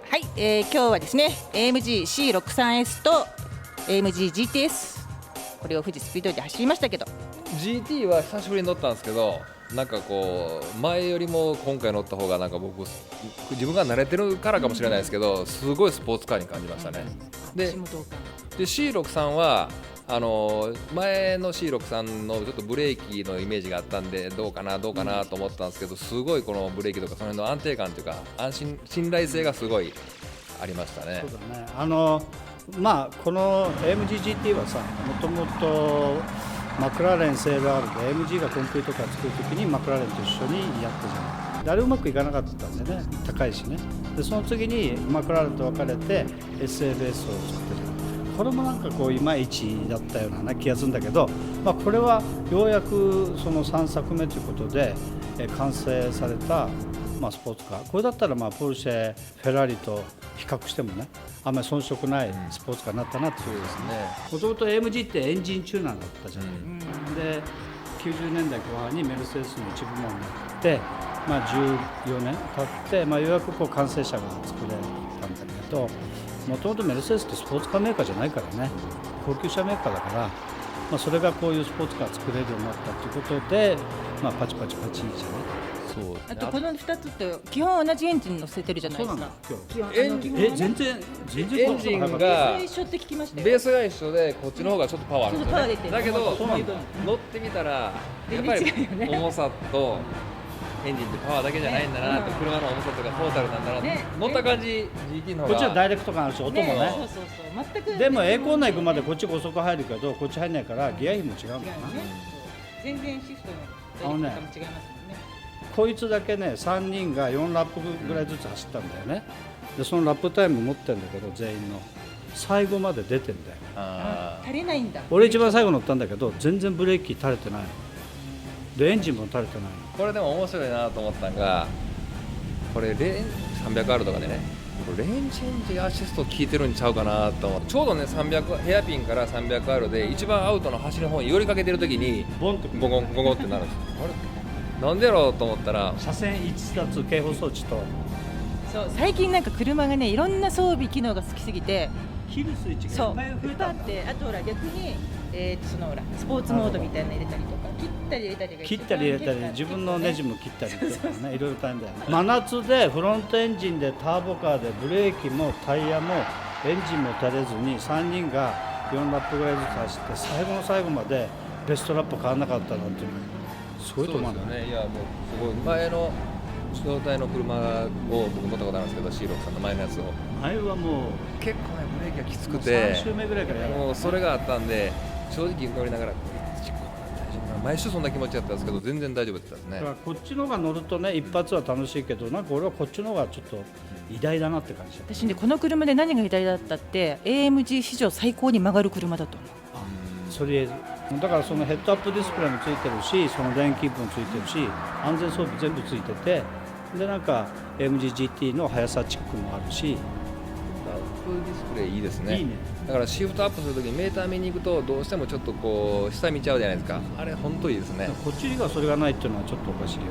はい、今日はですね AMG C63S と AMG GTS これを富士スピードで走りましたけど GT は久しぶりに乗ったんですけど、なんかこう前よりも今回乗った方がなんか僕自分が慣れてるからかもしれないですけど、すごいスポーツカーに感じましたね。で C63 は前の C63 のちょっとブレーキのイメージがあったんでどうかなと思ったんですけど、すごいこのブレーキとかその辺の安定感というか信頼性がすごいありましたね。そうだね。この AMG GT はさ、もともとマクラーレン SLR で AMG がコンクリートカー作るときにマクラーレンと一緒にやったじゃない。であれうまくいかなかったんでね、高いしね。でその次にマクラーレンと別れて SLS を作ったじゃない。これもなんかこういまいちだったような気がするんだけど、これはようやくその3作目ということで完成されたスポーツカー。これだったらポルシェ、フェラーリと比較してもね、あんまり遜色ないスポーツカーになったなっていう。そうですね。もともと AMG ってエンジンチューナーだったじゃない。で90年代後半にメルセデスの一部門になって、14年経って、ようやくこう完成車が作れたんだけど、もともとメルセデスってスポーツカーメーカーじゃないからね、高級車メーカーだから、それがこういうスポーツカー作れるようになったということで、パチパチじゃない。そうあとこの2つって基本同じエンジン乗せてるじゃないですか。全然エンジンが一緒って聞きましたよ。ベースが一緒でこっちの方がちょっとパワーあるんですよね。だけど乗ってみたらやっぱり重さとエンジンってパワーだけじゃないんだなと、車の重さとかトータルなんだなと、乗った感じ GT の方がこっちはダイレクト感あるし音もね。そう全く。でも栄光内行くまでこっち高速入るけどこっち入んないからギア比も違うんだな。全然シフトのやり方も違いますもんね。こいつだけね3人が4ラップぐらいずつ走ったんだよね。でそのラップタイム持ってるんだけど全員の最後まで出てんだよ。足りないんだ。俺一番最後乗ったんだけど全然ブレーキ垂れてないのでエンジンも垂れてないの。これでも面白いなと思ったのが、これレーン 300R とかでね、レーンチェンジアシスト効いてるんちゃうかなと思って、ちょうどね300ヘアピンから 300R で一番アウトの端の方に寄りかけてる時にボンとゴゴンゴゴンってなるんですよ。あれなんでやろうと思ったら、車線一脱警報装置とそう最近なんか車がねいろんな装備機能が好きすぎて切るスイッチがいっぱい増えたんだ。あと逆にそのスポーツモードみたいなの入れたりとか切ったり入れたり自分のネジも切ったりとかね、いろいろ大変だよね。真夏でフロントエンジンでターボカーでブレーキもタイヤもエンジンも垂れずに3人が4ラップぐらいずつ走って最後の最後までベストラップ変わらなかったなんていうのすごいと思うんだよね。いやもうすごい前の状態の車を僕乗ったことあるんですけど C63 の前のやつを、あれはもう結構ねブレーキがきつくて3周目ぐらいからやもうそれがあったんで正直乗りながら毎週そんな気持ちだったんですけど全然大丈夫だったですね。だからこっちの方が乗るとね一発は楽しいけど、なんか俺はこっちの方がちょっと偉大だなって感じ。私ねこの車で何が偉大だったって AMG 史上最高に曲がる車だと思う。それだからそのヘッドアップディスプレイもついてるし、そのレーンキープもついてるし、安全装備全部ついてて、でなんか AMG GT の速さチックもあるし、アップディスプレイいいですね。いいね。だからシフトアップするときにメーター見に行くとどうしてもちょっとこう下見ちゃうじゃないですか。あれ本当いいですね。こっちがそれがないっていうのはちょっとおかしいよね。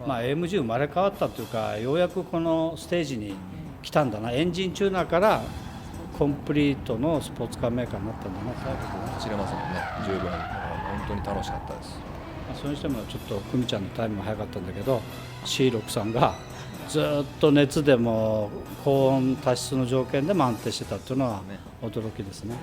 AMG 生まれ変わったっていうか、ようやくこのステージに来たんだな。エンジンチューナーからコンプリートのスポーツカーメーカーになったんだな。走れますもんね十分。本当に楽しかったです。それにしてもちょっと久美ちゃんのタイムも速かったんだけど C63 がずっと熱でも高温多湿の条件でも安定してたっていうのは驚きですね。